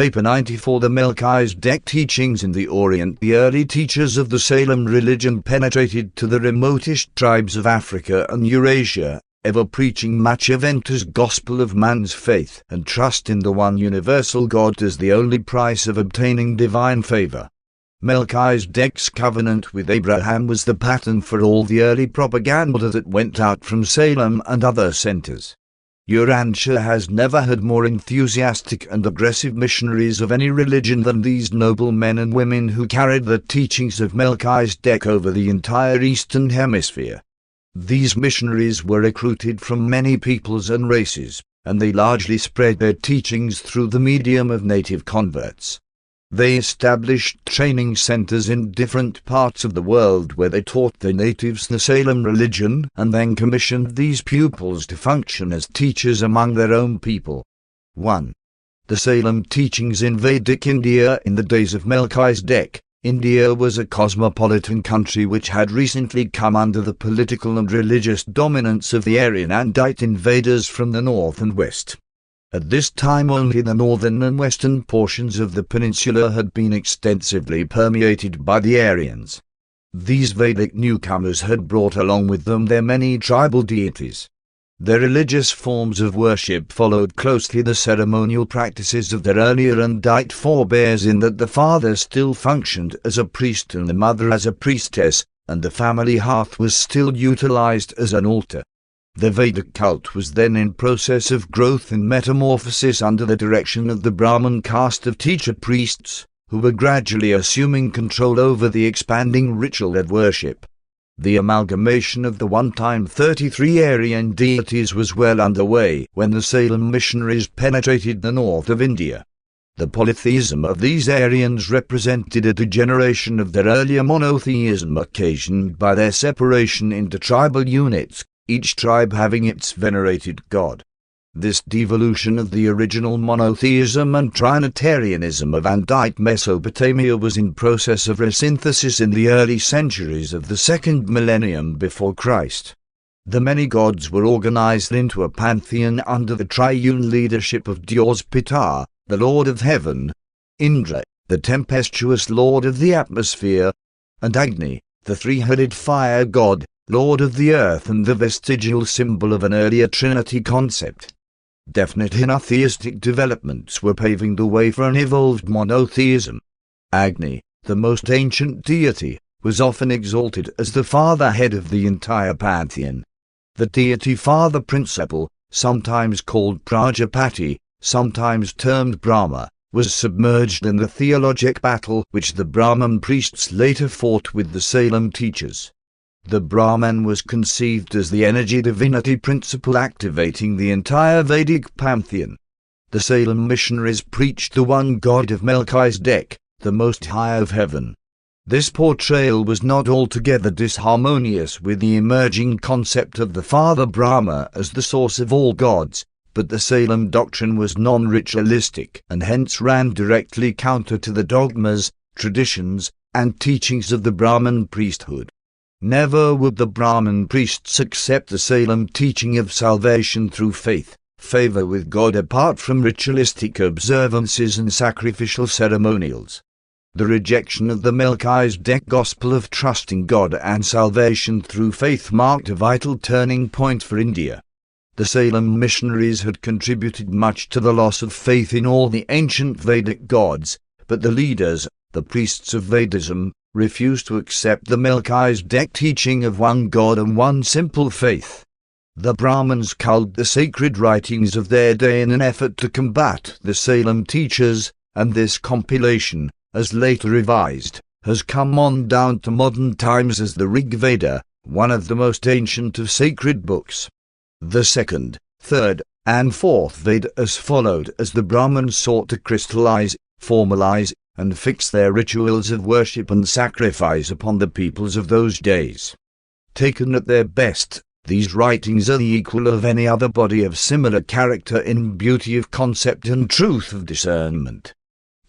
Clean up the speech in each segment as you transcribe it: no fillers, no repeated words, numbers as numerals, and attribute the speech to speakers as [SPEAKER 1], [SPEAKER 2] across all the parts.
[SPEAKER 1] Paper 94. The Melchizedek teachings in the Orient. The early teachers of the Salem religion penetrated to the remotest tribes of Africa and Eurasia, ever preaching Mahayana's gospel of man's faith and trust in the one universal God as the only price of obtaining divine favor. Melchizedek's covenant with Abraham was the pattern for all the early propaganda that went out from Salem and other centers. Urantia has never had more enthusiastic and aggressive missionaries of any religion than these noble men and women who carried the teachings of Melchizedek over the entire Eastern Hemisphere. These missionaries were recruited from many peoples and races, and they largely spread their teachings through the medium of native converts. They established training centers in different parts of the world where they taught the natives the Salem religion and then commissioned these pupils to function as teachers among their own people. 1. The Salem teachings in Vedic India. In the days of Melchizedek, India was a cosmopolitan country which had recently come under the political and religious dominance of the Aryan and Dite invaders from the north and west. At this time only the northern and western portions of the peninsula had been extensively permeated by the Aryans. These Vedic newcomers had brought along with them their many tribal deities. Their religious forms of worship followed closely the ceremonial practices of their earlier and Dite forebears, in that the father still functioned as a priest and the mother as a priestess, and the family hearth was still utilized as an altar. The Vedic cult was then in process of growth and metamorphosis under the direction of the Brahman caste of teacher priests, who were gradually assuming control over the expanding ritual-led worship. The amalgamation of the one-time 33 Aryan deities was well underway when the Salem missionaries penetrated the north of India. The polytheism of these Aryans represented a degeneration of their earlier monotheism occasioned by their separation into tribal units, each tribe having its venerated god. This devolution of the original monotheism and trinitarianism of Andite Mesopotamia was in process of resynthesis in the early centuries of the second millennium before Christ. The many gods were organized into a pantheon under the triune leadership of Dios Pitar, the Lord of Heaven, Indra, the tempestuous Lord of the atmosphere, and Agni, the three-headed fire god, Lord of the earth and the vestigial symbol of an earlier Trinity concept. Definite henotheistic developments were paving the way for an evolved monotheism. Agni, the most ancient deity, was often exalted as the father-head of the entire pantheon. The deity father principle, sometimes called Prajapati, sometimes termed Brahma, was submerged in the theologic battle which the Brahman priests later fought with the Salem teachers. The Brahman was conceived as the energy divinity principle activating the entire Vedic pantheon. The Salem missionaries preached the one God of Melchizedek, the Most High of Heaven. This portrayal was not altogether disharmonious with the emerging concept of the Father Brahma as the source of all gods, but the Salem doctrine was non-ritualistic and hence ran directly counter to the dogmas, traditions, and teachings of the Brahman priesthood. Never would the Brahman priests accept the Salem teaching of salvation through faith, favor with God apart from ritualistic observances and sacrificial ceremonials. The rejection of the Melchizedek gospel of trusting God and salvation through faith marked a vital turning point for India. The Salem missionaries had contributed much to the loss of faith in all the ancient Vedic gods, but the leaders, the priests of Vedism, refused to accept the Melchizedek teaching of one God and one simple faith. The Brahmans culled the sacred writings of their day in an effort to combat the Salem teachers, and this compilation, as later revised, has come on down to modern times as the Rig Veda, one of the most ancient of sacred books. The second, third, and fourth Vedas followed as the Brahmans sought to crystallize, formalize, and fix their rituals of worship and sacrifice upon the peoples of those days. Taken at their best, these writings are the equal of any other body of similar character in beauty of concept and truth of discernment.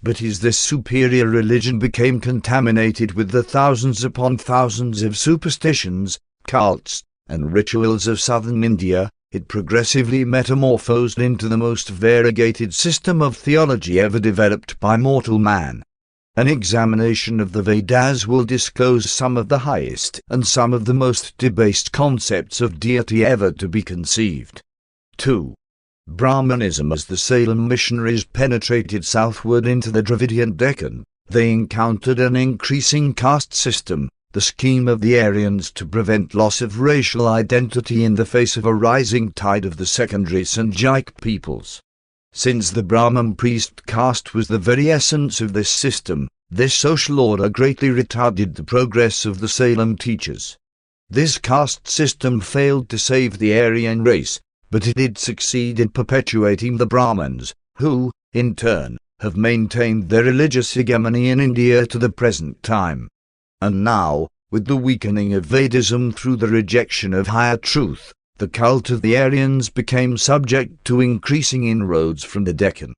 [SPEAKER 1] But as this superior religion became contaminated with the thousands upon thousands of superstitions, cults, and rituals of southern India, it progressively metamorphosed into the most variegated system of theology ever developed by mortal man. An examination of the Vedas will disclose some of the highest and some of the most debased concepts of deity ever to be conceived. 2. Brahmanism. As the Salem missionaries penetrated southward into the Dravidian Deccan, they encountered an increasing caste system, the scheme of the Aryans to prevent loss of racial identity in the face of a rising tide of the secondary Sanjaic peoples. Since the Brahman priest caste was the very essence of this system, this social order greatly retarded the progress of the Salem teachers. This caste system failed to save the Aryan race, but it did succeed in perpetuating the Brahmans, who, in turn, have maintained their religious hegemony in India to the present time. And now, with the weakening of Vedism through the rejection of higher truth, the cult of the Aryans became subject to increasing inroads from the Deccan.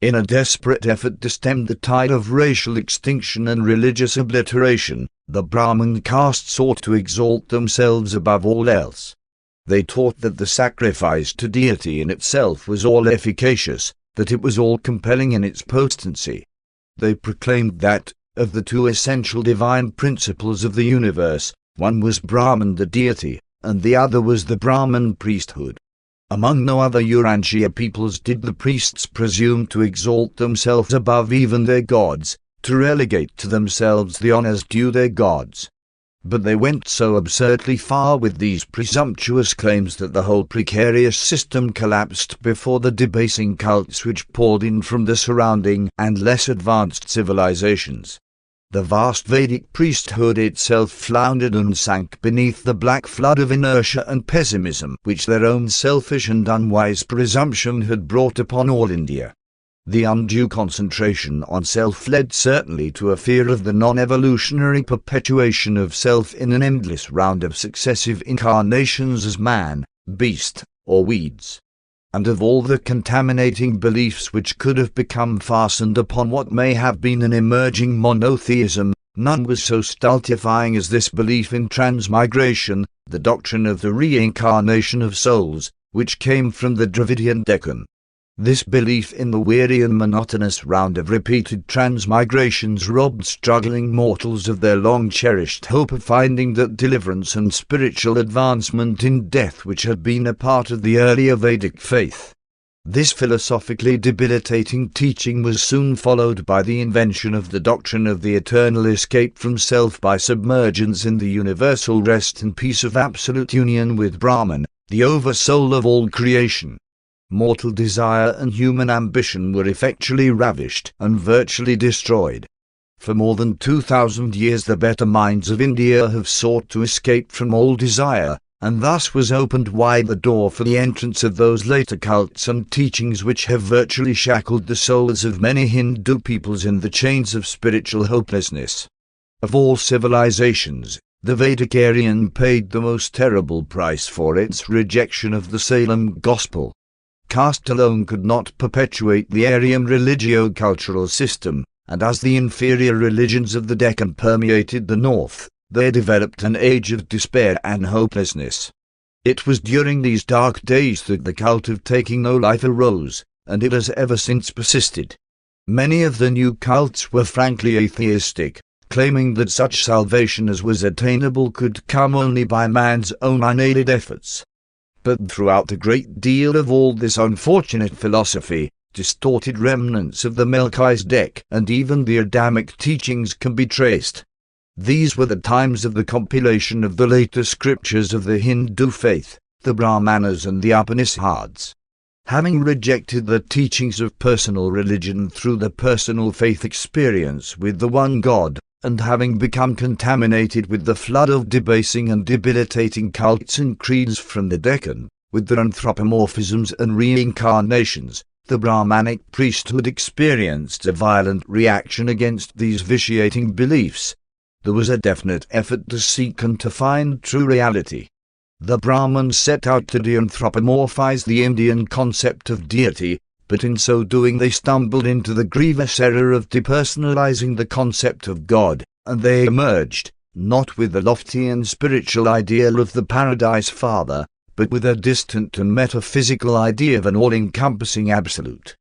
[SPEAKER 1] In a desperate effort to stem the tide of racial extinction and religious obliteration, the Brahman caste sought to exalt themselves above all else. They taught that the sacrifice to deity in itself was all-efficacious, that it was all-compelling in its potency. They proclaimed that, of the two essential divine principles of the universe, one was Brahman the deity, and the other was the Brahman priesthood. Among no other Urantia peoples did the priests presume to exalt themselves above even their gods, to relegate to themselves the honors due their gods. But they went so absurdly far with these presumptuous claims that the whole precarious system collapsed before the debasing cults which poured in from the surrounding and less advanced civilizations. The vast Vedic priesthood itself floundered and sank beneath the black flood of inertia and pessimism which their own selfish and unwise presumption had brought upon all India. The undue concentration on self led certainly to a fear of the non-evolutionary perpetuation of self in an endless round of successive incarnations as man, beast, or weeds. And of all the contaminating beliefs which could have become fastened upon what may have been an emerging monotheism, none was so stultifying as this belief in transmigration, the doctrine of the reincarnation of souls, which came from the Dravidian Deccan. This belief in the weary and monotonous round of repeated transmigrations robbed struggling mortals of their long-cherished hope of finding that deliverance and spiritual advancement in death which had been a part of the earlier Vedic faith. This philosophically debilitating teaching was soon followed by the invention of the doctrine of the eternal escape from self by submergence in the universal rest and peace of absolute union with Brahman, the oversoul of all creation. Mortal desire and human ambition were effectually ravished and virtually destroyed. For more than 2,000 years the better minds of India have sought to escape from all desire, and thus was opened wide the door for the entrance of those later cults and teachings which have virtually shackled the souls of many Hindu peoples in the chains of spiritual hopelessness. Of all civilizations, the Vedic Aryan paid the most terrible price for its rejection of the Salem gospel. Caste alone could not perpetuate the Aryan religio-cultural system, and as the inferior religions of the Deccan permeated the north, there developed an age of despair and hopelessness. It was during these dark days that the cult of taking no life arose, and it has ever since persisted. Many of the new cults were frankly atheistic, claiming that such salvation as was attainable could come only by man's own unaided efforts. But throughout a great deal of all this unfortunate philosophy, distorted remnants of the Melchizedek and even the Adamic teachings can be traced. These were the times of the compilation of the later scriptures of the Hindu faith, the Brahmanas and the Upanishads. Having rejected the teachings of personal religion through the personal faith experience with the one God, and having become contaminated with the flood of debasing and debilitating cults and creeds from the Deccan, with their anthropomorphisms and reincarnations, the Brahmanic priesthood experienced a violent reaction against these vitiating beliefs. There was a definite effort to seek and to find true reality. The Brahmans set out to de-anthropomorphize the Indian concept of deity, but in so doing they stumbled into the grievous error of depersonalizing the concept of God, and they emerged, not with the lofty and spiritual ideal of the Paradise Father, but with a distant and metaphysical idea of an all-encompassing absolute.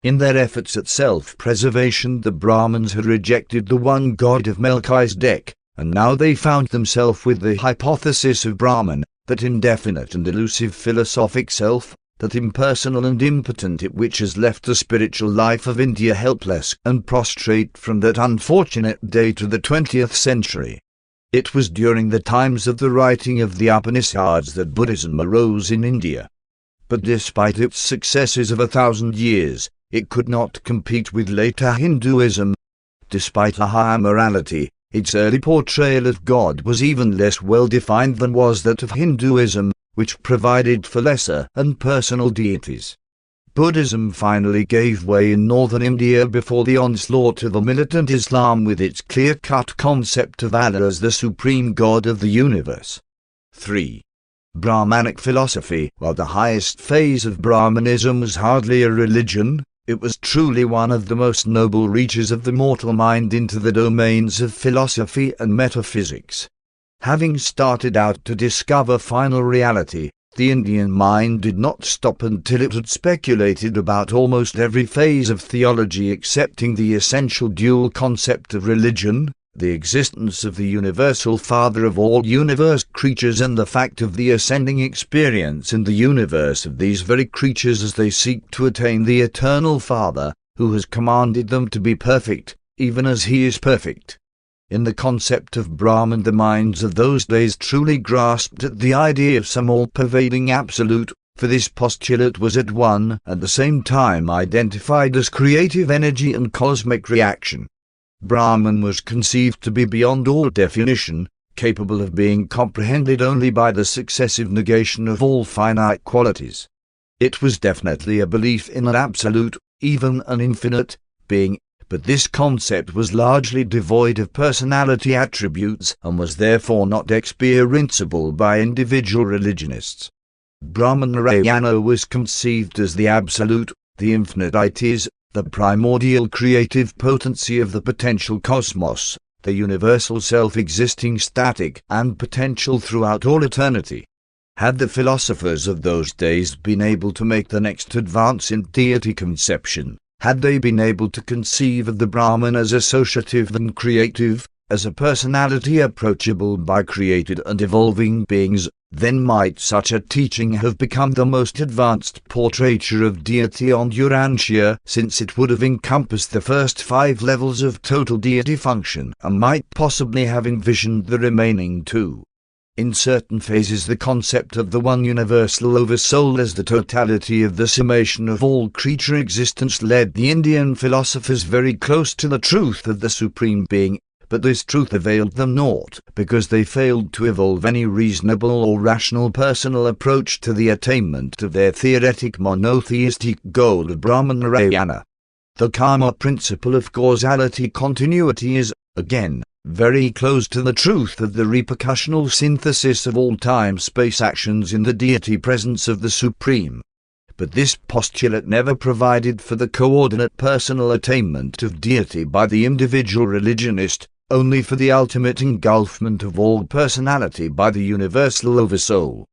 [SPEAKER 1] In their efforts at self-preservation, the Brahmins had rejected the one God of Melchizedek, and now they found themselves with the hypothesis of Brahman, that indefinite and elusive philosophic self, that impersonal and impotent it which has left the spiritual life of India helpless and prostrate from that unfortunate day to the 20th century. It was during the times of the writing of the Upanishads that Buddhism arose in India. But despite its successes of 1,000 years, it could not compete with later Hinduism. Despite a higher morality, its early portrayal of God was even less well-defined than was that of Hinduism, which provided for lesser and personal deities. Buddhism finally gave way in northern India before the onslaught of a militant Islam with its clear-cut concept of Allah as the supreme God of the universe. 3. Brahmanic philosophy. While the highest phase of Brahmanism was hardly a religion, it was truly one of the most noble reaches of the mortal mind into the domains of philosophy and metaphysics. Having started out to discover final reality, the Indian mind did not stop until it had speculated about almost every phase of theology excepting the essential dual concept of religion, the existence of the universal Father of all universe creatures and the fact of the ascending experience in the universe of these very creatures as they seek to attain the eternal Father, who has commanded them to be perfect, even as he is perfect. In the concept of Brahman, the minds of those days truly grasped at the idea of some all-pervading absolute, for this postulate was at one and the same time identified as creative energy and cosmic reaction. Brahman was conceived to be beyond all definition, capable of being comprehended only by the successive negation of all finite qualities. It was definitely a belief in an absolute, even an infinite, being, but this concept was largely devoid of personality attributes and was therefore not experienceable by individual religionists. Brahmanarayana was conceived as the absolute, the infinite it is, the primordial creative potency of the potential cosmos, the universal self-existing static and potential throughout all eternity. Had the philosophers of those days been able to make the next advance in deity conception, had they been able to conceive of the Brahman as associative and creative, as a personality approachable by created and evolving beings, then might such a teaching have become the most advanced portraiture of deity on Urantia, since it would have encompassed the first 5 levels of total deity function and might possibly have envisioned the remaining 2. In certain phases the concept of the one universal oversoul as the totality of the summation of all creature existence led the Indian philosophers very close to the truth of the Supreme Being, but this truth availed them naught, because they failed to evolve any reasonable or rational personal approach to the attainment of their theoretic monotheistic goal of Brahmanarayana. The karma principle of causality continuity is, again, very close to the truth of the repercussional synthesis of all time-space actions in the deity presence of the Supreme. But this postulate never provided for the coordinate personal attainment of deity by the individual religionist, only for the ultimate engulfment of all personality by the universal oversoul.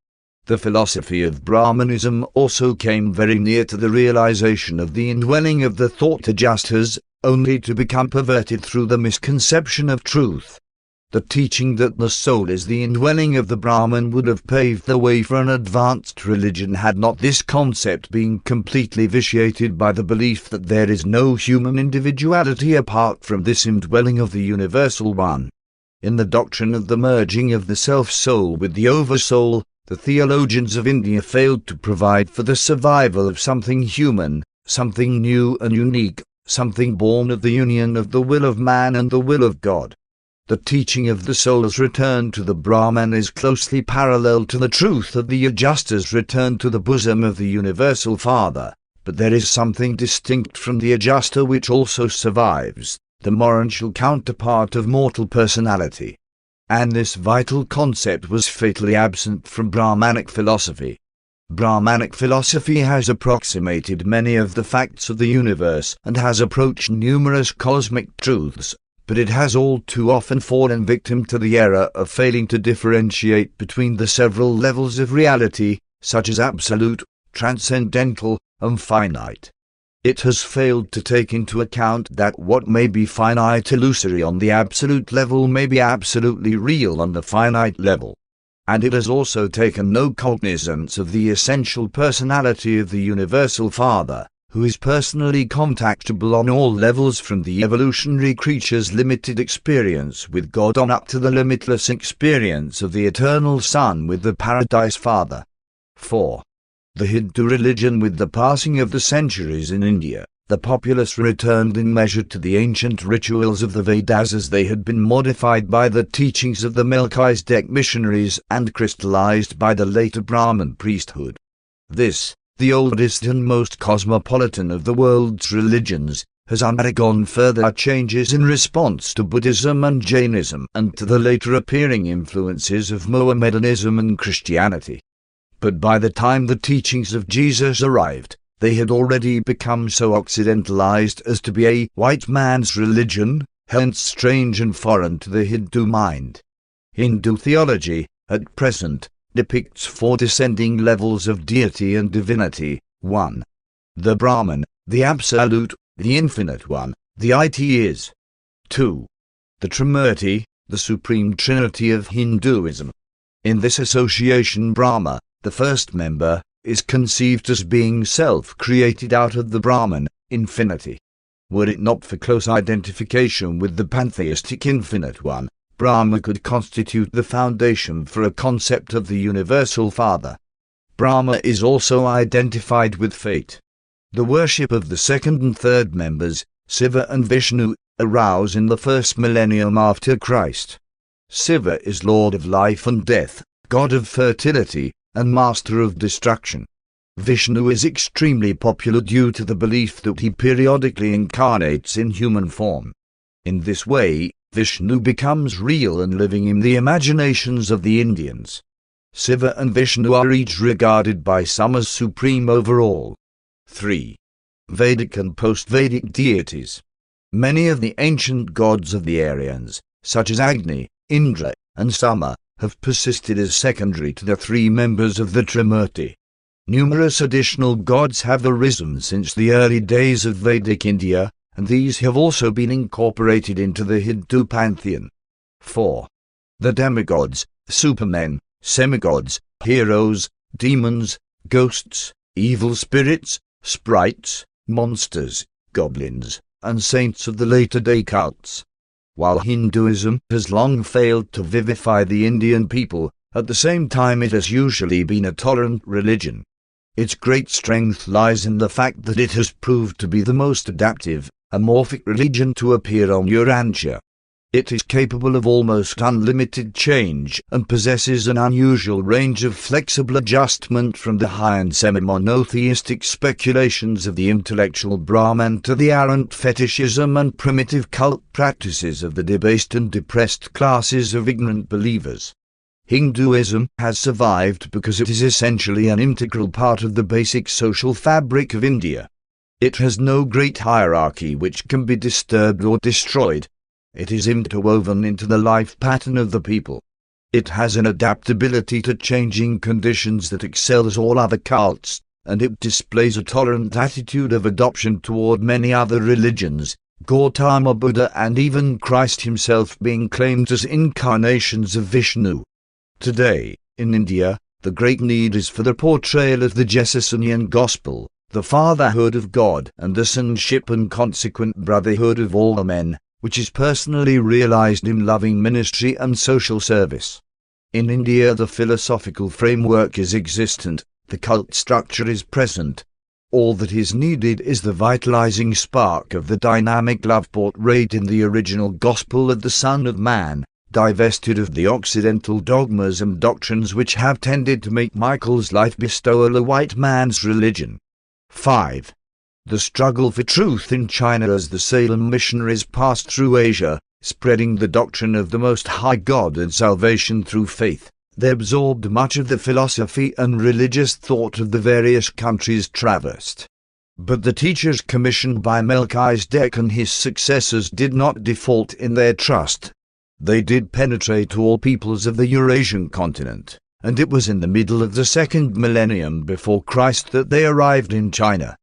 [SPEAKER 1] The philosophy of Brahmanism also came very near to the realization of the indwelling of the thought adjusters, only to become perverted through the misconception of truth. The teaching that the soul is the indwelling of the Brahman would have paved the way for an advanced religion had not this concept been completely vitiated by the belief that there is no human individuality apart from this indwelling of the Universal One. In the doctrine of the merging of the self-soul with the oversoul, the theologians of India failed to provide for the survival of something human, something new and unique, something born of the union of the will of man and the will of God. The teaching of the soul's return to the Brahman is closely parallel to the truth of the adjuster's return to the bosom of the Universal Father, but there is something distinct from the adjuster which also survives, the moral counterpart of mortal personality. And this vital concept was fatally absent from Brahmanic philosophy. Brahmanic philosophy has approximated many of the facts of the universe and has approached numerous cosmic truths, but it has all too often fallen victim to the error of failing to differentiate between the several levels of reality, such as absolute, transcendental, and finite. It has failed to take into account that what may be finite illusory on the absolute level may be absolutely real on the finite level. And it has also taken no cognizance of the essential personality of the Universal Father, who is personally contactable on all levels, from the evolutionary creature's limited experience with God on up to the limitless experience of the eternal Son with the Paradise Father. 4. The Hindu religion. With the passing of the centuries in India, the populace returned in measure to the ancient rituals of the Vedas as they had been modified by the teachings of the Melchizedek missionaries and crystallized by the later Brahman priesthood. This, the oldest and most cosmopolitan of the world's religions, has undergone further changes in response to Buddhism and Jainism and to the later appearing influences of Mohammedanism and Christianity. But by the time the teachings of Jesus arrived, they had already become so occidentalized as to be a white man's religion, hence strange and foreign to the Hindu mind. Hindu theology, at present, depicts 4 descending levels of deity and divinity. 1. The Brahman, the Absolute, the Infinite One, the it is. 2. The Trimurti, the Supreme Trinity of Hinduism. In this association, Brahma, the first member, is conceived as being self-created out of the Brahman, infinity. Were it not for close identification with the pantheistic Infinite One, Brahma could constitute the foundation for a concept of the Universal Father. Brahma is also identified with fate. The worship of the second and third members, Shiva and Vishnu, arose in the first millennium after Christ. Shiva is Lord of life and death, God of fertility, and master of destruction. Vishnu is extremely popular due to the belief that he periodically incarnates in human form. In this way, Vishnu becomes real and living in the imaginations of the Indians. Shiva and Vishnu are each regarded by some as supreme over all. 3. Vedic and post-Vedic deities. Many of the ancient gods of the Aryans, such as Agni, Indra, and Sama, have persisted as secondary to the 3 members of the Trimurti. Numerous additional gods have arisen since the early days of Vedic India, and these have also been incorporated into the Hindu pantheon. 4. The demigods, supermen, semigods, heroes, demons, ghosts, evil spirits, sprites, monsters, goblins, and saints of the later-day cults. While Hinduism has long failed to vivify the Indian people, at the same time it has usually been a tolerant religion. Its great strength lies in the fact that it has proved to be the most adaptive, amorphic religion to appear on Urantia. It is capable of almost unlimited change and possesses an unusual range of flexible adjustment from the high and semi-monotheistic speculations of the intellectual Brahman to the arrant fetishism and primitive cult practices of the debased and depressed classes of ignorant believers. Hinduism has survived because it is essentially an integral part of the basic social fabric of India. It has no great hierarchy which can be disturbed or destroyed. It is interwoven into the life pattern of the people. It has an adaptability to changing conditions that excels all other cults, and it displays a tolerant attitude of adoption toward many other religions, Gautama Buddha and even Christ himself being claimed as incarnations of Vishnu. Today, in India, the great need is for the portrayal of the Jesusonian gospel, the fatherhood of God and the sonship and consequent brotherhood of all men, which is personally realized in loving ministry and social service. In India the philosophical framework is existent, the cult structure is present. All that is needed is the vitalizing spark of the dynamic love portrayed in the original gospel of the Son of Man, divested of the occidental dogmas and doctrines which have tended to make Michael's life bestowal a white man's religion. 5. The struggle for truth in China. As the Salem Missionaries passed through Asia, spreading the doctrine of the Most High God and salvation through faith, they absorbed much of the philosophy and religious thought of the various countries traversed. But the teachers commissioned by Melchizedek and his successors did not default in their trust. They did penetrate all peoples of the Eurasian continent, and it was in the middle of the second millennium before Christ that they arrived in China.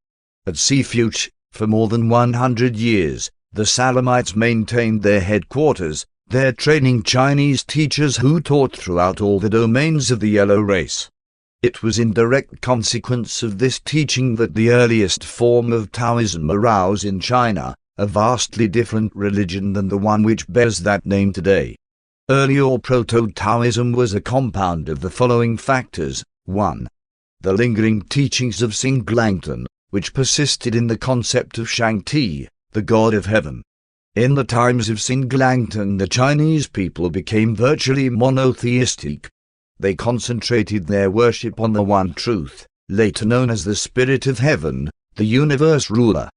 [SPEAKER 1] At Sifuch, for more than 100 years, the Salemites maintained their headquarters, there training Chinese teachers who taught throughout all the domains of the yellow race. It was in direct consequence of this teaching that the earliest form of Taoism arose in China, a vastly different religion than the one which bears that name today. Early or Proto-Taoism was a compound of the following factors. 1. The lingering teachings of Singlangton, which persisted in the concept of Shangti, the god of heaven. In the times of Singlangton, the Chinese people became virtually monotheistic. They concentrated their worship on the one truth, later known as the spirit of heaven, the universe ruler.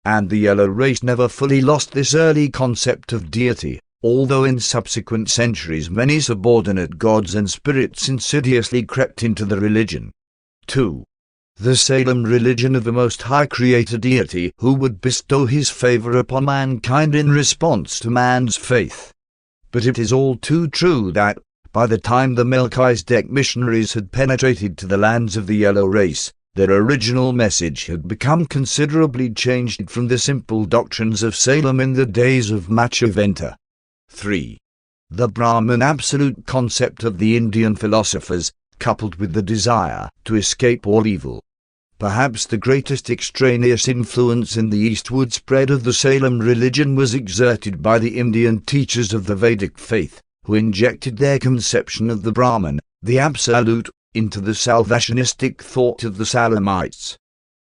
[SPEAKER 1] And the yellow race never fully lost this early concept of deity, although in subsequent centuries many subordinate gods and spirits insidiously crept into the religion. 2. The Salem religion of the Most High Creator Deity who would bestow his favor upon mankind in response to man's faith. But it is all too true that, by the time the Melchizedek missionaries had penetrated to the lands of the yellow race, their original message had become considerably changed from the simple doctrines of Salem in the days of Mahayana. 3. The Brahman absolute concept of the Indian philosophers, coupled with the desire to escape all evil. Perhaps the greatest extraneous influence in the eastward spread of the Salem religion was exerted by the Indian teachers of the Vedic faith, who injected their conception of the Brahman, the Absolute, into the salvationistic thought of the Salemites.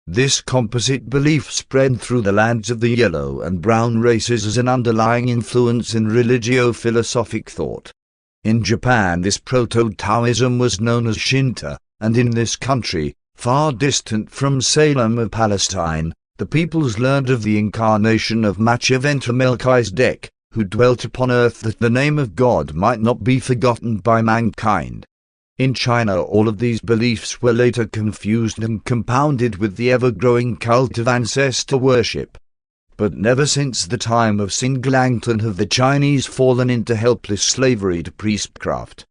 [SPEAKER 1] This composite belief spread through the lands of the yellow and brown races as an underlying influence in religio-philosophic thought. In Japan, this proto-Taoism was known as Shinto, and in this country, far distant from Salem of Palestine, the peoples learned of the incarnation of Mahayana Melchizedek, who dwelt upon earth that the name of God might not be forgotten by mankind. In China, all of these beliefs were later confused and compounded with the ever-growing cult of ancestor worship. But never since the time of Singlangton have the Chinese fallen into helpless slavery to priestcraft.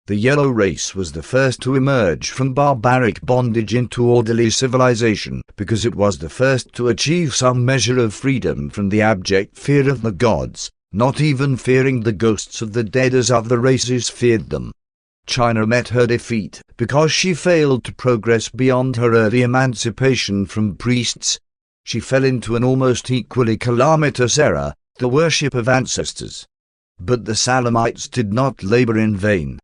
[SPEAKER 1] The yellow race was the first to emerge from barbaric bondage into orderly civilization, because it was the first to achieve some measure of freedom from the abject fear of the gods, not even fearing the ghosts of the dead as other races feared them. China met her defeat because she failed to progress beyond her early emancipation from priests. She fell into an almost equally calamitous era, the worship of ancestors. But the Salemites did not labor in vain.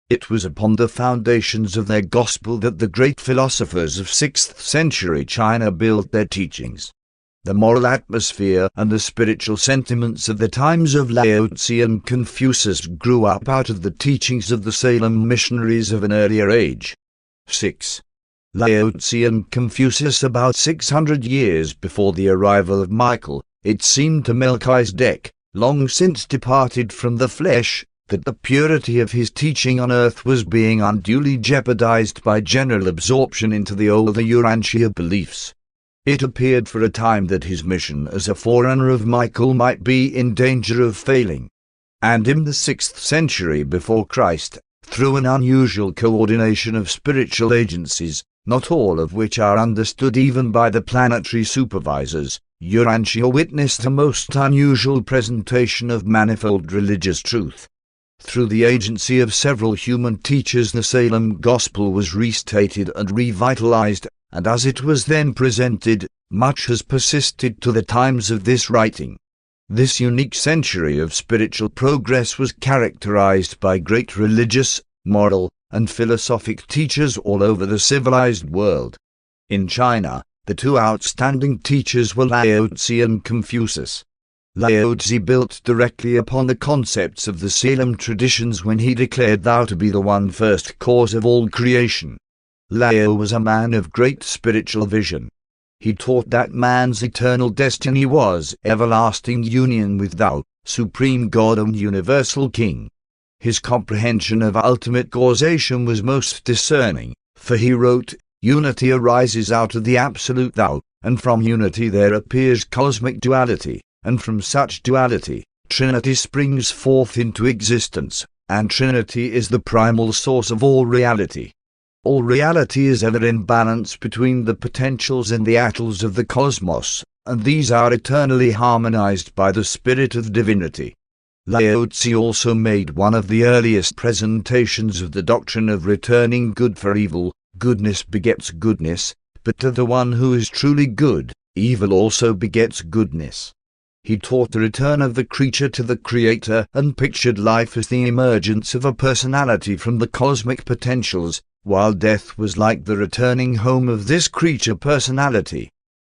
[SPEAKER 1] It was upon the foundations of their gospel that the great philosophers of 6th century China built their teachings. The moral atmosphere and the spiritual sentiments of the times of Laozi and Confucius grew up out of the teachings of the Salem missionaries of an earlier age. 6. Laozi and Confucius. About 600 years before the arrival of Michael, it seemed to Melchizedek, long since departed from the flesh, that the purity of his teaching on earth was being unduly jeopardized by general absorption into the older Urantia beliefs. It appeared for a time that his mission as a forerunner of Michael might be in danger of failing. And in the 6th century before Christ, through an unusual coordination of spiritual agencies, not all of which are understood even by the planetary supervisors, Urantia witnessed a most unusual presentation of manifold religious truth. Through the agency of several human teachers, the Salem Gospel was restated and revitalized, and as it was then presented, much has persisted to the times of this writing. This unique century of spiritual progress was characterized by great religious, moral, and philosophic teachers all over the civilized world. In China, the two outstanding teachers were Laozi and Confucius. Laozi built directly upon the concepts of the Salem traditions when he declared Thou to be the one first cause of all creation. Lao was a man of great spiritual vision. He taught that man's eternal destiny was everlasting union with Thou, Supreme God and Universal King. His comprehension of ultimate causation was most discerning, for he wrote, Unity arises out of the absolute Thou, and from unity there appears cosmic duality, and from such duality, Trinity springs forth into existence, and Trinity is the primal source of all reality. All reality is ever in balance between the potentials and the atoms of the cosmos, and these are eternally harmonized by the spirit of divinity. Laozi also made one of the earliest presentations of the doctrine of returning good for evil. Goodness begets goodness, but to the one who is truly good, evil also begets goodness. He taught the return of the creature to the Creator and pictured life as the emergence of a personality from the cosmic potentials, while death was like the returning home of this creature personality.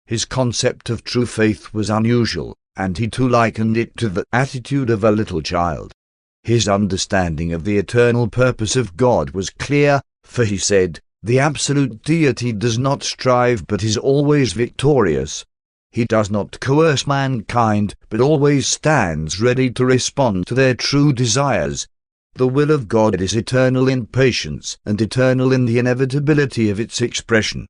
[SPEAKER 1] His concept of true faith was unusual, and he too likened it to the attitude of a little child. His understanding of the eternal purpose of God was clear, for he said, "The absolute deity does not strive but is always victorious. He does not coerce mankind, but always stands ready to respond to their true desires. The will of God is eternal in patience and eternal in the inevitability of its expression."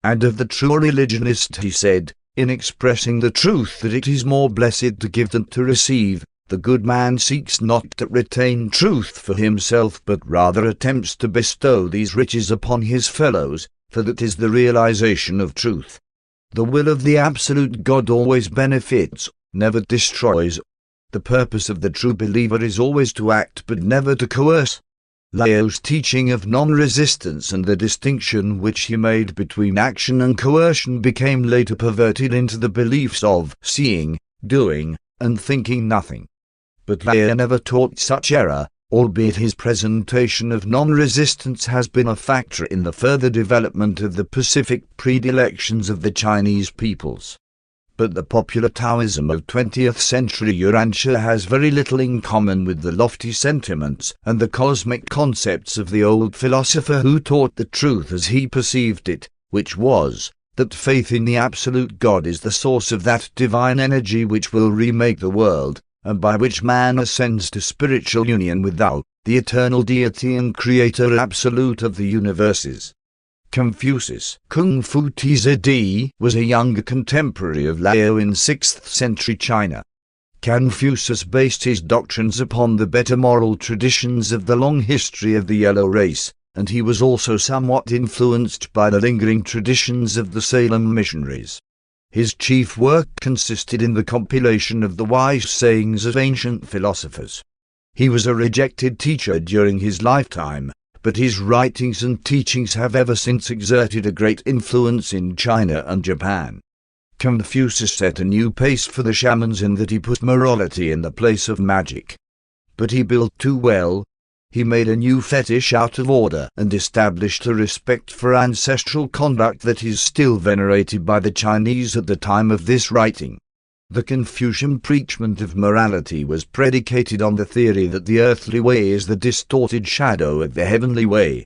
[SPEAKER 1] And of the true religionist he said, "In expressing the truth that it is more blessed to give than to receive, the good man seeks not to retain truth for himself but rather attempts to bestow these riches upon his fellows, for that is the realization of truth. The will of the absolute God always benefits, never destroys. The purpose of the true believer is always to act but never to coerce." Lao's teaching of non-resistance and the distinction which he made between action and coercion became later perverted into the beliefs of seeing, doing, and thinking nothing. But Lao never taught such error, albeit his presentation of non-resistance has been a factor in the further development of the pacific predilections of the Chinese peoples. But the popular Taoism of 20th century Urantia has very little in common with the lofty sentiments and the cosmic concepts of the old philosopher who taught the truth as he perceived it, which was, that faith in the absolute God is the source of that divine energy which will remake the world, and by which man ascends to spiritual union with Tao, the eternal deity and creator absolute of the universes. Confucius, Kung Fu Tzd, was a younger contemporary of Lao in 6th century China. Confucius based his doctrines upon the better moral traditions of the long history of the yellow race, and he was also somewhat influenced by the lingering traditions of the Salem Missionaries. His chief work consisted in the compilation of the wise sayings of ancient philosophers. He was a rejected teacher during his lifetime, but his writings and teachings have ever since exerted a great influence in China and Japan. Confucius set a new pace for the shamans in that he put morality in the place of magic. But he built too well. He made a new fetish out of order and established a respect for ancestral conduct that is still venerated by the Chinese at the time of this writing. The Confucian preachment of morality was predicated on the theory that the earthly way is the distorted shadow of the heavenly way,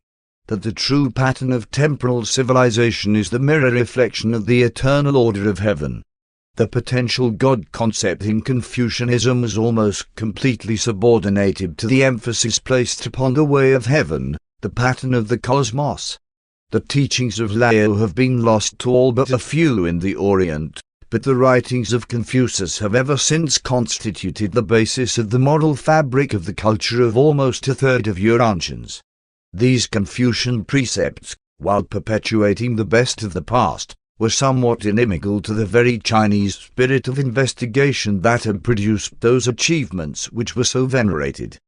[SPEAKER 1] that the true pattern of temporal civilization is the mirror reflection of the eternal order of heaven. The potential God concept in Confucianism was almost completely subordinated to the emphasis placed upon the way of heaven, the pattern of the cosmos. The teachings of Lao have been lost to all but a few in the Orient, but the writings of Confucius have ever since constituted the basis of the moral fabric of the culture of almost a third of Urantians. These Confucian precepts, while perpetuating the best of the past, were somewhat inimical to the very Chinese spirit of investigation that had produced those achievements which were so venerated.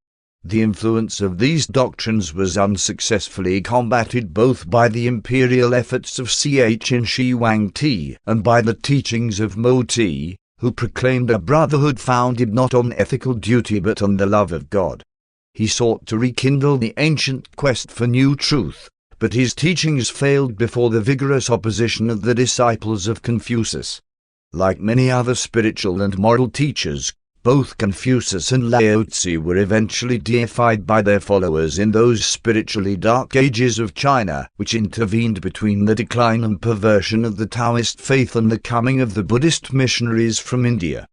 [SPEAKER 1] The influence of these doctrines was unsuccessfully combated both by the imperial efforts of Ch. Shi Huangti and by the teachings of Mo Ti, who proclaimed a brotherhood founded not on ethical duty but on the love of God. He sought to rekindle the ancient quest for new truth, but his teachings failed before the vigorous opposition of the disciples of Confucius. Like many other spiritual and moral teachers, both Confucius and Laozi were eventually deified by their followers in those spiritually dark ages of China which intervened between the decline and perversion of the Taoist faith and the coming of the Buddhist missionaries from India.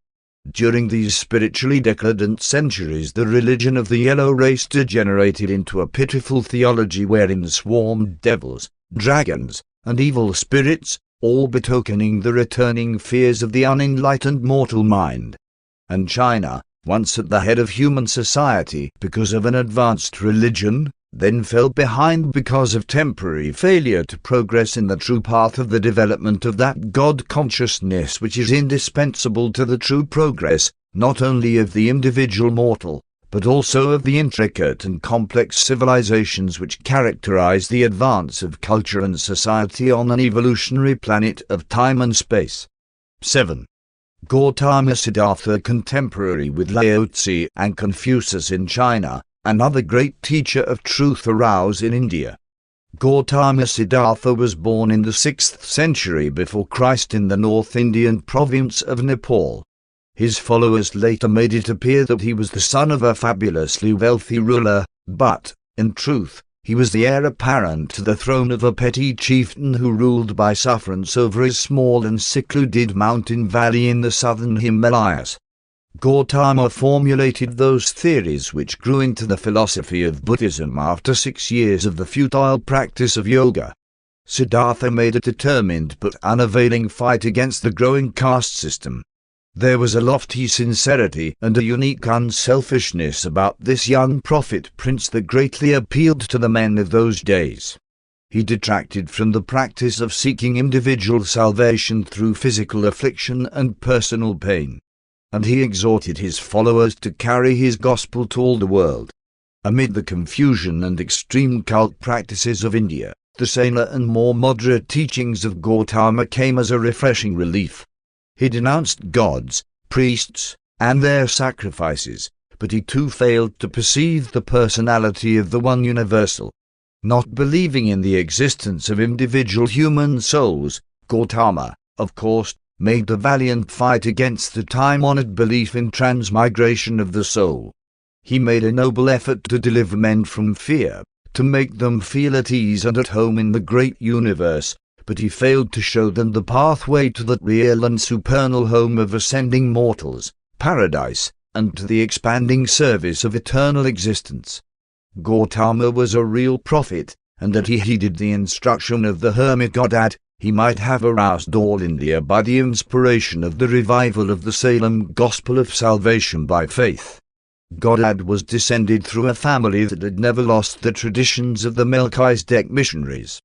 [SPEAKER 1] During these spiritually decadent centuries, the religion of the yellow race degenerated into a pitiful theology wherein swarmed devils, dragons, and evil spirits, all betokening the returning fears of the unenlightened mortal mind. And China, once at the head of human society because of an advanced religion, then fell behind because of temporary failure to progress in the true path of the development of that God consciousness which is indispensable to the true progress, not only of the individual mortal, but also of the intricate and complex civilizations which characterize the advance of culture and society on an evolutionary planet of time and space. 7. Gautama Siddhartha, contemporary with Laozi and Confucius in China, another great teacher of truth arose in India. Gautama Siddhartha was born in the 6th century before Christ in the North Indian province of Nepal. His followers later made it appear that he was the son of a fabulously wealthy ruler, but, in truth, he was the heir apparent to the throne of a petty chieftain who ruled by sufferance over his small and secluded mountain valley in the southern Himalayas. Gautama formulated those theories which grew into the philosophy of Buddhism after 6 years of the futile practice of yoga. Siddhartha made a determined but unavailing fight against the growing caste system. There was a lofty sincerity and a unique unselfishness about this young prophet prince that greatly appealed to the men of those days. He detracted from the practice of seeking individual salvation through physical affliction and personal pain, and he exhorted his followers to carry his gospel to all the world. Amid the confusion and extreme cult practices of India, the saner and more moderate teachings of Gautama came as a refreshing relief. He denounced gods, priests, and their sacrifices, but he too failed to perceive the personality of the one universal. Not believing in the existence of individual human souls, Gautama, of course, made a valiant fight against the time-honored belief in transmigration of the soul. He made a noble effort to deliver men from fear, to make them feel at ease and at home in the great universe, but he failed to show them the pathway to that real and supernal home of ascending mortals, paradise, and to the expanding service of eternal existence. Gautama was a real prophet, and that he heeded the instruction of the hermit Godad, he might have aroused all India by the inspiration of the revival of the Salem gospel of salvation by faith. Godad was descended through a family that had never lost the traditions of the Melchizedek missionaries.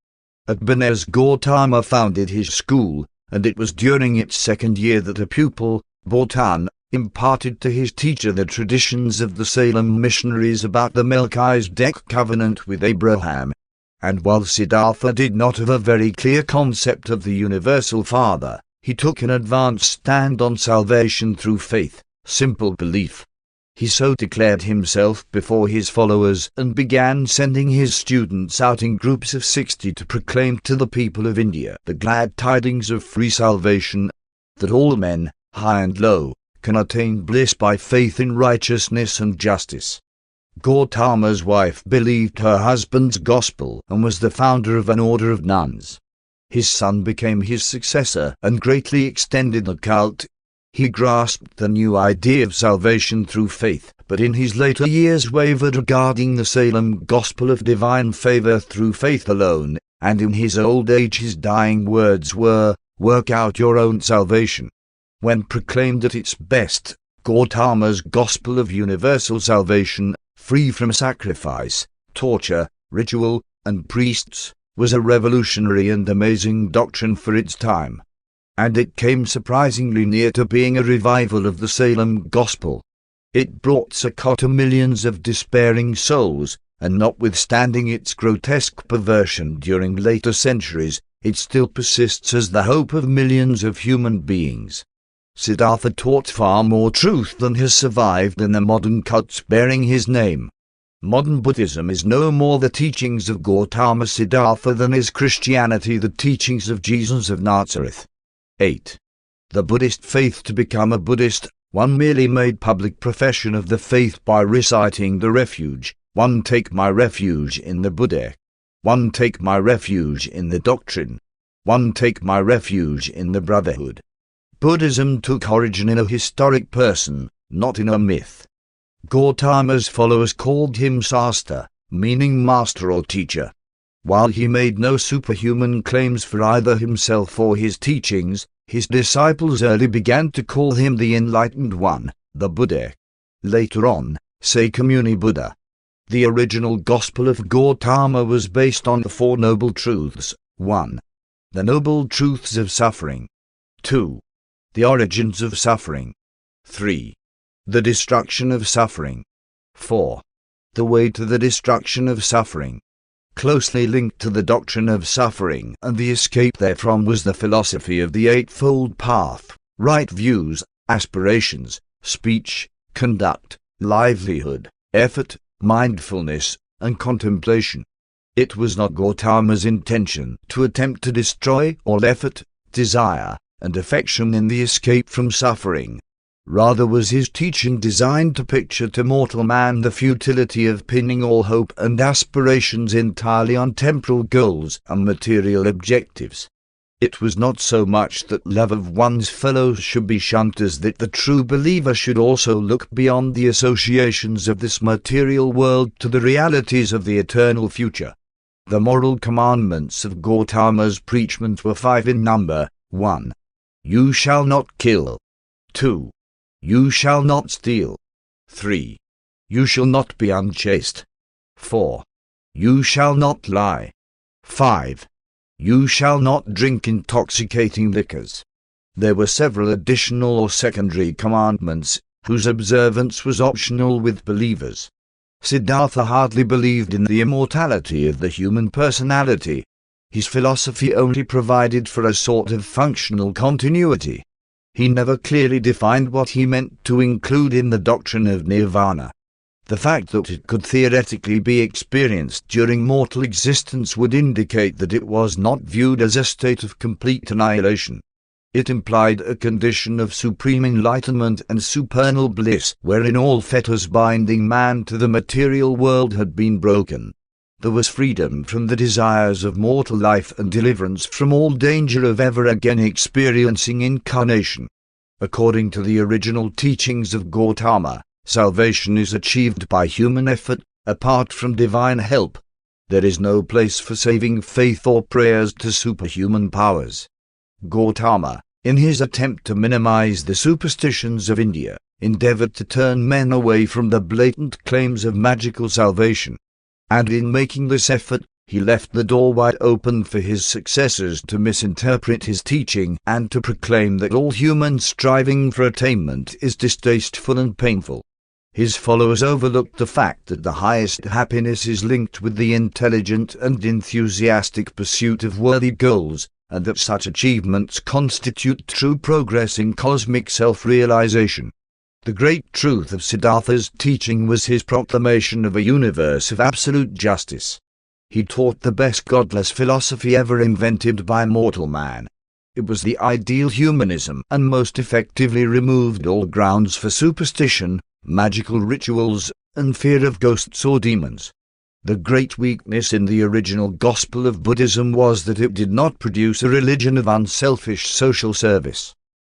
[SPEAKER 1] At Benares Gautama founded his school, and it was during its 2nd year that a pupil, Bhutan, imparted to his teacher the traditions of the Salem missionaries about the Melchizedek covenant with Abraham. And while Siddhartha did not have a very clear concept of the universal Father, he took an advanced stand on salvation through faith, simple belief. He so declared himself before his followers and began sending his students out in groups of 60 to proclaim to the people of India the glad tidings of free salvation, that all men, high and low, can attain bliss by faith in righteousness and justice. Gautama's wife believed her husband's gospel and was the founder of an order of nuns. His son became his successor and greatly extended the cult. He grasped the new idea of salvation through faith, but in his later years wavered regarding the Salem gospel of divine favor through faith alone, and in his old age his dying words were, "Work out your own salvation." When proclaimed at its best, Gautama's gospel of universal salvation, free from sacrifice, torture, ritual, and priests, was a revolutionary and amazing doctrine for its time. And it came surprisingly near to being a revival of the Salem gospel. It brought succor to millions of despairing souls, and notwithstanding its grotesque perversion during later centuries, it still persists as the hope of millions of human beings. Siddhartha taught far more truth than has survived in the modern cults bearing his name. Modern Buddhism is no more the teachings of Gautama Siddhartha than is Christianity the teachings of Jesus of Nazareth. 8. The Buddhist faith. To become a Buddhist, one merely made public profession of the faith by reciting the refuge, "One take my refuge in the Buddha. One take my refuge in the doctrine. One take my refuge in the brotherhood." Buddhism took origin in a historic person, not in a myth. Gautama's followers called him Sasta, meaning master or teacher. While he made no superhuman claims for either himself or his teachings, his disciples early began to call him the Enlightened One, the Buddha. later on, Sakyamuni Buddha. The original Gospel of Gautama was based on the Four Noble Truths. 1. The Noble Truths of Suffering. 2. The Origins of Suffering. 3. The Destruction of Suffering. 4. The Way to the Destruction of Suffering. Closely linked to the doctrine of suffering and the escape therefrom was the philosophy of the Eightfold Path, right views, aspirations, speech, conduct, livelihood, effort, mindfulness, and contemplation. It was not Gautama's intention to attempt to destroy all effort, desire, and affection in the escape from suffering. Rather was his teaching designed to picture to mortal man the futility of pinning all hope and aspirations entirely on temporal goals and material objectives. It was not so much that love of one's fellows should be shunned as that the true believer should also look beyond the associations of this material world to the realities of the eternal future. The moral commandments of Gautama's preachment were 5 in number. 1. You shall not kill. 2. You shall not steal. 3. You shall not be unchaste. 4. You shall not lie. 5. You shall not drink intoxicating liquors. There were several additional or secondary commandments, whose observance was optional with believers. Siddhartha hardly believed in the immortality of the human personality. His philosophy only provided for a sort of functional continuity. He never clearly defined what he meant to include in the doctrine of nirvana. The fact that it could theoretically be experienced during mortal existence would indicate that it was not viewed as a state of complete annihilation. It implied a condition of supreme enlightenment and supernal bliss, wherein all fetters binding man to the material world had been broken. There was freedom from the desires of mortal life and deliverance from all danger of ever again experiencing incarnation. According to the original teachings of Gautama, salvation is achieved by human effort, apart from divine help. There is no place for saving faith or prayers to superhuman powers. Gautama, in his attempt to minimize the superstitions of India, endeavored to turn men away from the blatant claims of magical salvation. And in making this effort, he left the door wide open for his successors to misinterpret his teaching and to proclaim that all human striving for attainment is distasteful and painful. His followers overlooked the fact that the highest happiness is linked with the intelligent and enthusiastic pursuit of worthy goals, and that such achievements constitute true progress in cosmic self-realization. The great truth of Siddhartha's teaching was his proclamation of a universe of absolute justice. He taught the best godless philosophy ever invented by mortal man. It was the ideal humanism and most effectively removed all grounds for superstition, magical rituals, and fear of ghosts or demons. The great weakness in the original gospel of Buddhism was that it did not produce a religion of unselfish social service.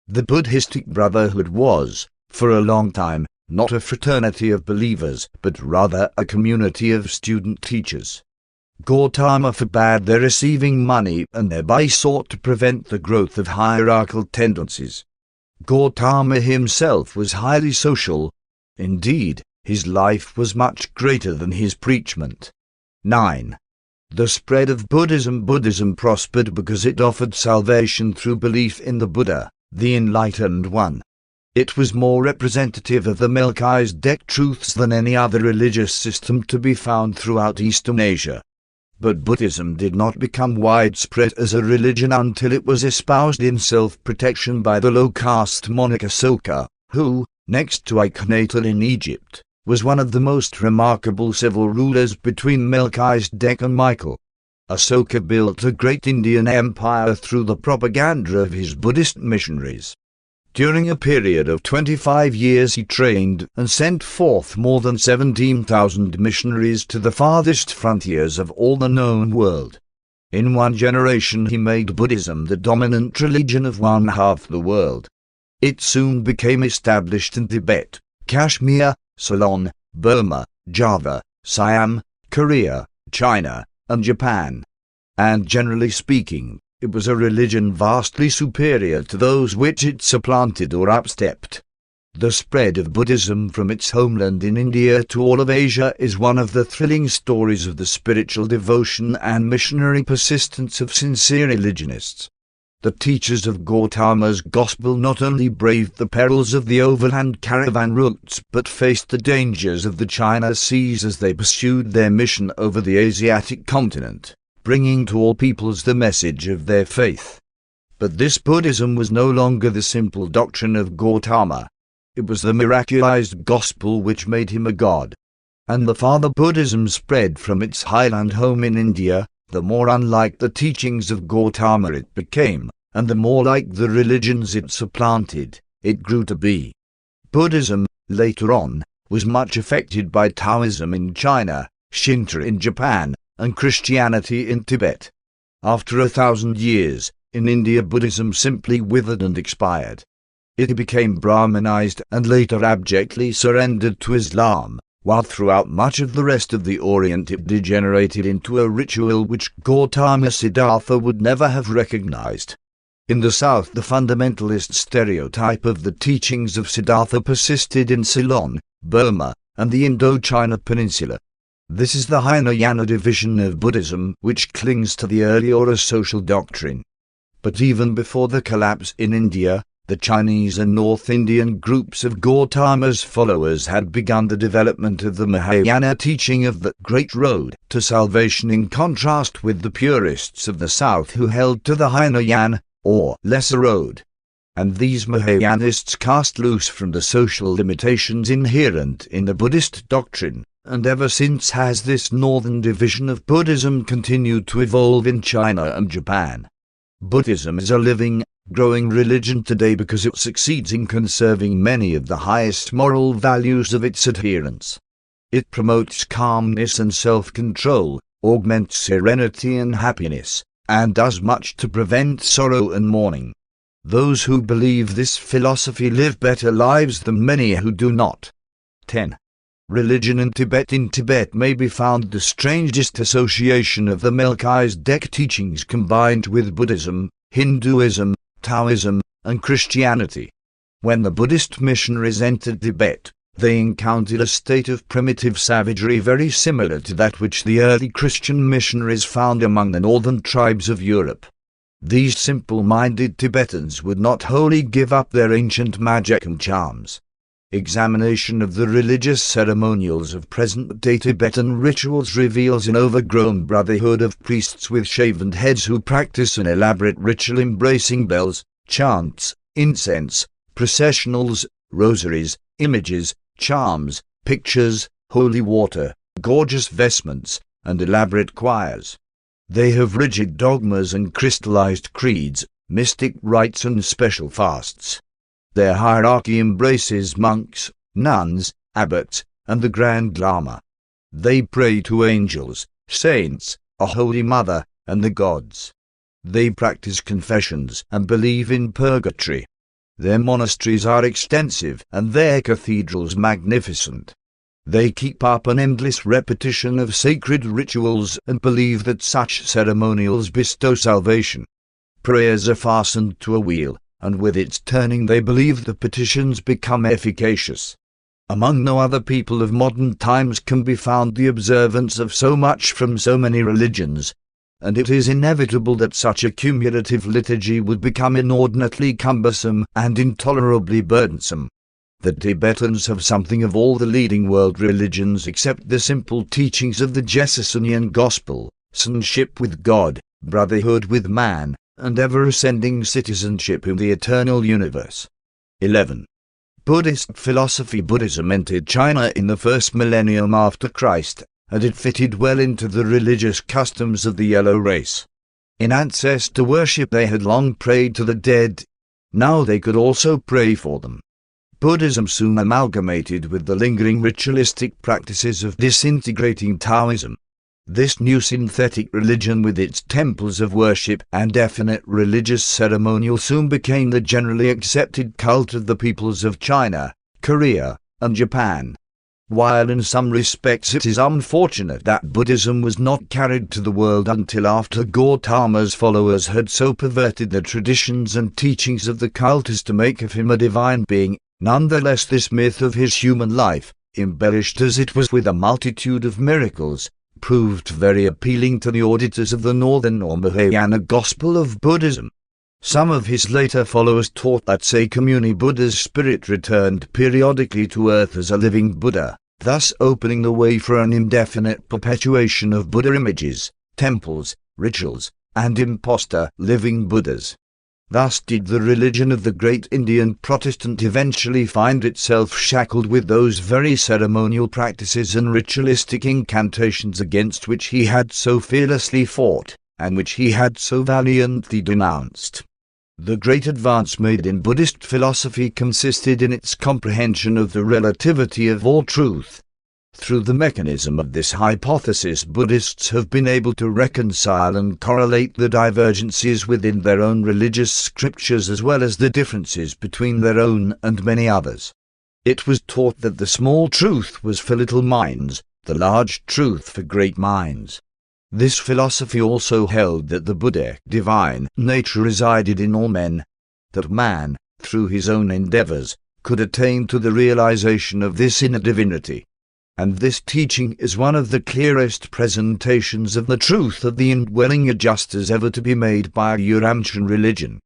[SPEAKER 1] The Buddhistic brotherhood was, for a long time, not a fraternity of believers, but rather a community of student teachers. Gautama forbade their receiving money and thereby sought to prevent the growth of hierarchical tendencies. Gautama himself was highly social. Indeed, his life was much greater than his preachment. 9. The spread of Buddhism. Buddhism prospered because it offered salvation through belief in the Buddha, the Enlightened One. It was more representative of the Melchizedek truths than any other religious system to be found throughout Eastern Asia. But Buddhism did not become widespread as a religion until it was espoused in self-protection by the low-caste monarch Asoka, who, next to Akhenaten in Egypt, was one of the most remarkable civil rulers between Melchizedek and Michael. Asoka built a great Indian empire through the propaganda of his Buddhist missionaries. During a period of 25 years he trained and sent forth more than 17,000 missionaries to the farthest frontiers of all the known world. In one generation he made Buddhism the dominant religion of one half the world. It soon became established in Tibet, Kashmir, Ceylon, Burma, Java, Siam, Korea, China, and Japan. And generally speaking, it was a religion vastly superior to those which it supplanted or upstepped. The spread of Buddhism from its homeland in India to all of Asia is one of the thrilling stories of the spiritual devotion and missionary persistence of sincere religionists. The teachers of Gautama's gospel not only braved the perils of the overland caravan routes but faced the dangers of the China Seas as they pursued their mission over the Asiatic continent, bringing to all peoples the message of their faith. But this Buddhism was no longer the simple doctrine of Gautama. It was the miraculized gospel which made him a god. And the farther Buddhism spread from its highland home in India, the more unlike the teachings of Gautama it became, and the more like the religions it supplanted, it grew to be. Buddhism, later on, was much affected by Taoism in China, Shinto in Japan, and Christianity in Tibet. After 1,000 years, in India Buddhism simply withered and expired. It became Brahmanized and later abjectly surrendered to Islam, while throughout much of the rest of the Orient it degenerated into a ritual which Gautama Siddhartha would never have recognized. In the south the fundamentalist stereotype of the teachings of Siddhartha persisted in Ceylon, Burma, and the Indochina Peninsula. This is the Hinayana division of Buddhism which clings to the earlier social doctrine. But even before the collapse in India, the Chinese and North Indian groups of Gautama's followers had begun the development of the Mahayana teaching of the Great Road to Salvation, in contrast with the purists of the south who held to the Hinayana, or Lesser Road. And these Mahayanists cast loose from the social limitations inherent in the Buddhist doctrine, and ever since has this northern division of Buddhism continued to evolve in China and Japan. Buddhism is a living, growing religion today because it succeeds in conserving many of the highest moral values of its adherents. It promotes calmness and self-control, augments serenity and happiness, and does much to prevent sorrow and mourning. Those who believe this philosophy live better lives than many who do not. 10. Religion in Tibet. In Tibet may be found the strangest association of the Melchizedek teachings combined with Buddhism, Hinduism, Taoism, and Christianity. When the Buddhist missionaries entered Tibet, they encountered a state of primitive savagery very similar to that which the early Christian missionaries found among the northern tribes of Europe. These simple-minded Tibetans would not wholly give up their ancient magic and charms. Examination of the religious ceremonials of present-day Tibetan rituals reveals an overgrown brotherhood of priests with shaven heads who practice an elaborate ritual embracing bells, chants, incense, processionals, rosaries, images, charms, pictures, holy water, gorgeous vestments, and elaborate choirs. They have rigid dogmas and crystallized creeds, mystic rites and special fasts. Their hierarchy embraces monks, nuns, abbots, and the Grand Lama. They pray to angels, saints, a Holy Mother, and the gods. They practice confessions and believe in purgatory. Their monasteries are extensive and their cathedrals magnificent. They keep up an endless repetition of sacred rituals and believe that such ceremonials bestow salvation. Prayers are fastened to a wheel, and with its turning they believe the petitions become efficacious. Among no other people of modern times can be found the observance of so much from so many religions, and it is inevitable that such a cumulative liturgy would become inordinately cumbersome and intolerably burdensome. The Tibetans have something of all the leading world religions except the simple teachings of the Jesusonian gospel, sonship with God, brotherhood with man, and ever-ascending citizenship in the eternal universe. 11. Buddhist philosophy. Buddhism entered China in the first millennium after Christ, and it fitted well into the religious customs of the yellow race. In ancestor worship they had long prayed to the dead. Now they could also pray for them. Buddhism soon amalgamated with the lingering ritualistic practices of disintegrating Taoism. This new synthetic religion with its temples of worship and definite religious ceremonial soon became the generally accepted cult of the peoples of China, Korea, and Japan. While in some respects it is unfortunate that Buddhism was not carried to the world until after Gautama's followers had so perverted the traditions and teachings of the cult as to make of him a divine being, Nonetheless, this myth of his human life, embellished as it was with a multitude of miracles, proved very appealing to the auditors of the Northern or Mahayana gospel of Buddhism. Some of his later followers taught that Sakyamuni Buddha's spirit returned periodically to earth as a living Buddha, thus opening the way for an indefinite perpetuation of Buddha images, temples, rituals, and imposter living Buddhas. Thus did the religion of the great Indian Protestant eventually find itself shackled with those very ceremonial practices and ritualistic incantations against which he had so fearlessly fought, and which he had so valiantly denounced. The great advance made in Buddhist philosophy consisted in its comprehension of the relativity of all truth. Through the mechanism of this hypothesis, Buddhists have been able to reconcile and correlate the divergences within their own religious scriptures as well as the differences between their own and many others. It was taught that the small truth was for little minds, the large truth for great minds. This philosophy also held that the Buddhic divine nature resided in all men, that man, through his own endeavors, could attain to the realization of this inner divinity. And this teaching is one of the clearest presentations of the truth of the indwelling adjusters ever to be made by a Urantian religion.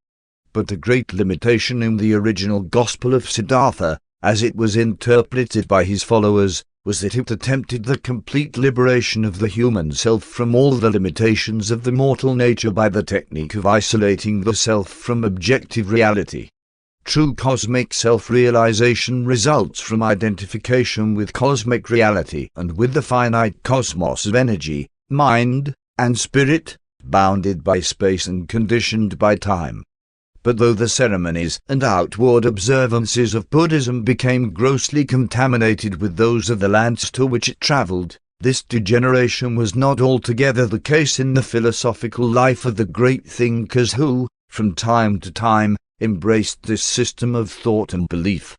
[SPEAKER 1] But the great limitation in the original Gospel of Siddhartha, as it was interpreted by his followers, was that it attempted the complete liberation of the human self from all the limitations of the mortal nature by the technique of isolating the self from objective reality. True cosmic self-realization results from identification with cosmic reality and with the finite cosmos of energy, mind, and spirit, bounded by space and conditioned by time. But though the ceremonies and outward observances of Buddhism became grossly contaminated with those of the lands to which it traveled, this degeneration was not altogether the case in the philosophical life of the great thinkers who, from time to time, embraced this system of thought and belief.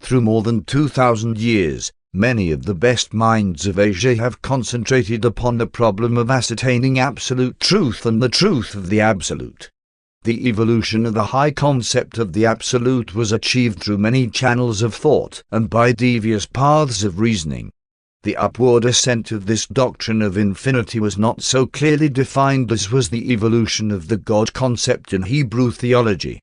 [SPEAKER 1] Through more than 2,000 years, many of the best minds of Asia have concentrated upon the problem of ascertaining absolute truth and the truth of the absolute. The evolution of the high concept of the absolute was achieved through many channels of thought and by devious paths of reasoning. The upward ascent of this doctrine of infinity was not so clearly defined as was the evolution of the God concept in Hebrew theology.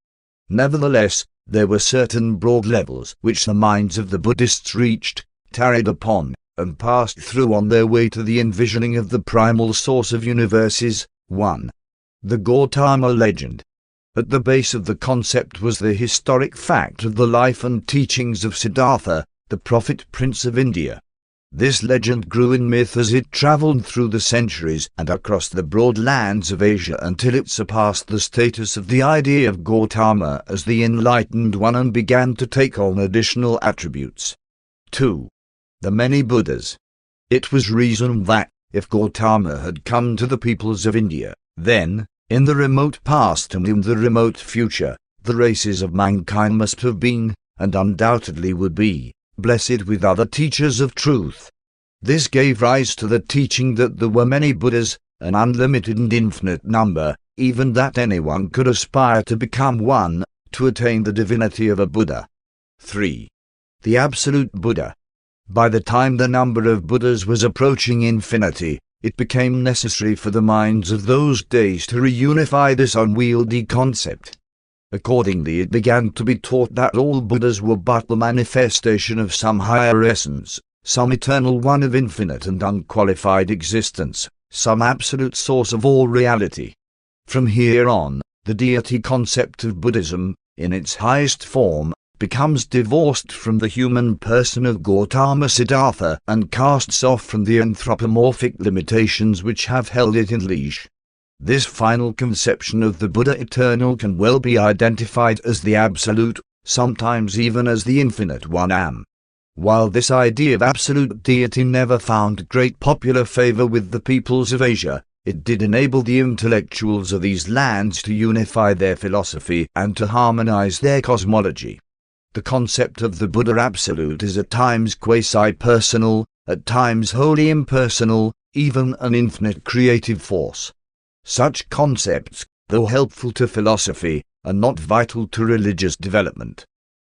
[SPEAKER 1] Nevertheless, there were certain broad levels which the minds of the Buddhists reached, tarried upon, and passed through on their way to the envisioning of the primal source of universes. 1. The Gautama legend. At the base of the concept was the historic fact of the life and teachings of Siddhartha, the prophet prince of India. This legend grew in myth as it travelled through the centuries and across the broad lands of Asia until it surpassed the status of the idea of Gautama as the enlightened one and began to take on additional attributes. 2. The many Buddhas. It was reasoned that, if Gautama had come to the peoples of India, then, in the remote past and in the remote future, the races of mankind must have been, and undoubtedly would be, blessed with other teachers of truth. This gave rise to the teaching that there were many Buddhas, an unlimited and infinite number, even that anyone could aspire to become one, to attain the divinity of a Buddha. 3. The Absolute Buddha. By the time the number of Buddhas was approaching infinity, it became necessary for the minds of those days to reunify this unwieldy concept. Accordingly, it began to be taught that all Buddhas were but the manifestation of some higher essence, some eternal one of infinite and unqualified existence, some absolute source of all reality. From here on, the deity concept of Buddhism, in its highest form, becomes divorced from the human person of Gautama Siddhartha and casts off from the anthropomorphic limitations which have held it in leash. This final conception of the Buddha eternal can well be identified as the Absolute, sometimes even as the Infinite One. While this idea of absolute deity never found great popular favor with the peoples of Asia, it did enable the intellectuals of these lands to unify their philosophy and to harmonize their cosmology. The concept of the Buddha Absolute is at times quasi-personal, at times wholly impersonal, even an infinite creative force. Such concepts, though helpful to philosophy, are not vital to religious development.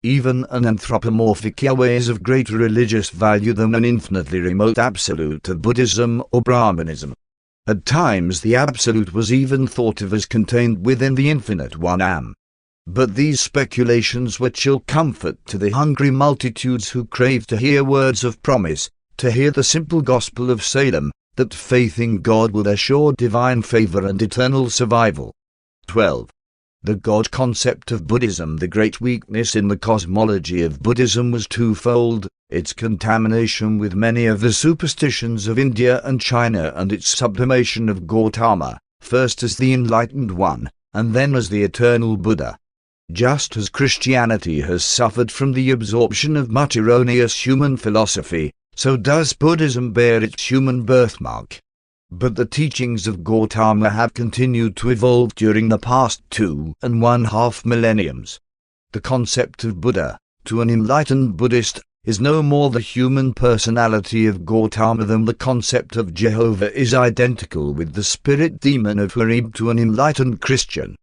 [SPEAKER 1] Even an anthropomorphic Yahweh is of greater religious value than an infinitely remote absolute of Buddhism or Brahmanism. At times the absolute was even thought of as contained within the infinite one Am. But these speculations were chill comfort to the hungry multitudes who craved to hear words of promise, to hear the simple gospel of Salem, that faith in God would assure divine favor and eternal survival. 12. The God concept of Buddhism. The great weakness in the cosmology of Buddhism was twofold: its contamination with many of the superstitions of India and China, and its sublimation of Gautama, first as the enlightened one, and then as the eternal Buddha. Just as Christianity has suffered from the absorption of much erroneous human philosophy, so does Buddhism bear its human birthmark. But the teachings of Gautama have continued to evolve during the past 2.5 millenniums. The concept of Buddha, to an enlightened Buddhist, is no more the human personality of Gautama than the concept of Jehovah is identical with the spirit demon of Harib to an enlightened Christian.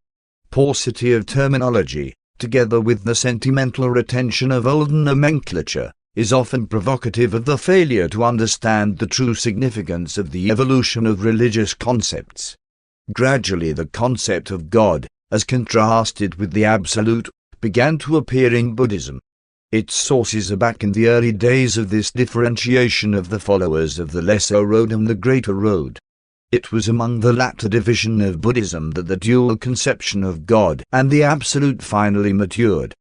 [SPEAKER 1] Paucity of terminology, together with the sentimental retention of olden nomenclature, is often provocative of the failure to understand the true significance of the evolution of religious concepts. Gradually the concept of God, as contrasted with the Absolute, began to appear in Buddhism. Its sources are back in the early days of this differentiation of the followers of the Lesser Road and the Greater Road. It was among the latter division of Buddhism that the dual conception of God and the Absolute finally matured.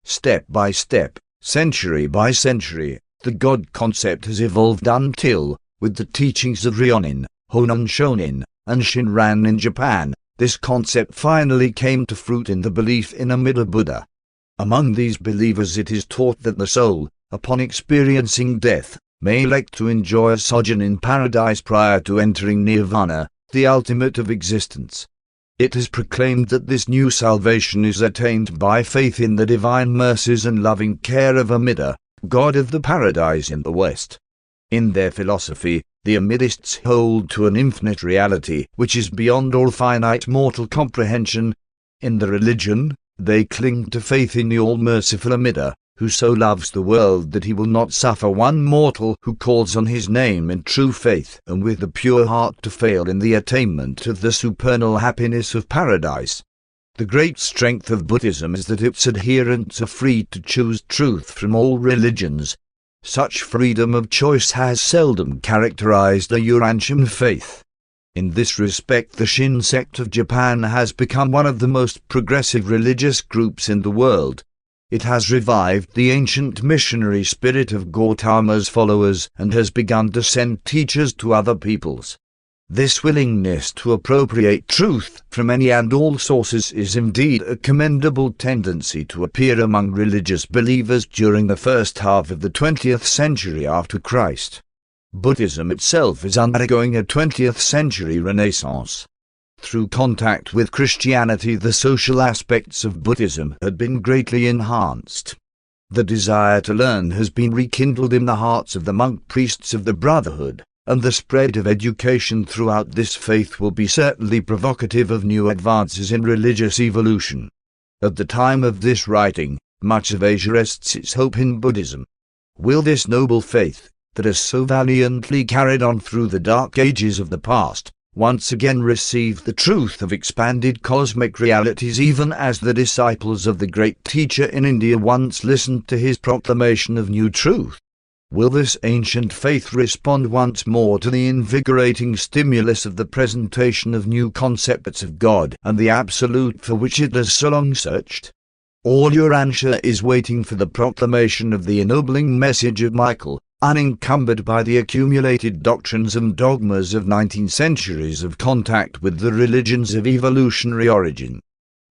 [SPEAKER 1] Step by step, century by century, the God concept has evolved until, with the teachings of Ryonin, Honen Shonin, and Shinran in Japan, this concept finally came to fruit in the belief in a middle Buddha. Among these believers it is taught that the soul, upon experiencing death, may elect to enjoy a sojourn in paradise prior to entering nirvana, the ultimate of existence. It is proclaimed that this new salvation is attained by faith in the divine mercies and loving care of Amida, God of the paradise in the West. In their philosophy, the Amidists hold to an infinite reality which is beyond all finite mortal comprehension. In the religion, they cling to faith in the all-merciful Amida, who so loves the world that he will not suffer one mortal who calls on his name in true faith and with a pure heart to fail in the attainment of the supernal happiness of paradise. The great strength of Buddhism is that its adherents are free to choose truth from all religions. Such freedom of choice has seldom characterized the Urantian faith. In this respect, the Shin sect of Japan has become one of the most progressive religious groups in the world. It has revived the ancient missionary spirit of Gautama's followers and has begun to send teachers to other peoples. This willingness to appropriate truth from any and all sources is indeed a commendable tendency to appear among religious believers during the first half of the 20th century after Christ. Buddhism itself is undergoing a 20th century renaissance. Through contact with Christianity, the social aspects of Buddhism had been greatly enhanced. The desire to learn has been rekindled in the hearts of the monk priests of the Brotherhood, and the spread of education throughout this faith will be certainly provocative of new advances in religious evolution. At the time of this writing, much of Asia rests its hope in Buddhism. Will this noble faith, that has so valiantly carried on through the dark ages of the past, once again receive the truth of expanded cosmic realities, even as the disciples of the great teacher in India once listened to his proclamation of new truth? Will this ancient faith respond once more to the invigorating stimulus of the presentation of new concepts of God and the Absolute for which it has so long searched? All Urantia is waiting for the proclamation of the ennobling message of Michael, unencumbered by the accumulated doctrines and dogmas of 19 centuries of contact with the religions of evolutionary origin.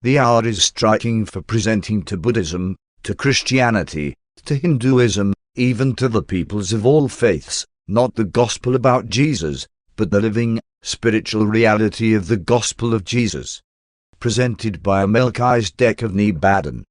[SPEAKER 1] The hour is striking for presenting to Buddhism, to Christianity, to Hinduism, even to the peoples of all faiths, not the gospel about Jesus, but the living, spiritual reality of the gospel of Jesus. Presented by Melchizedek of Nebadan.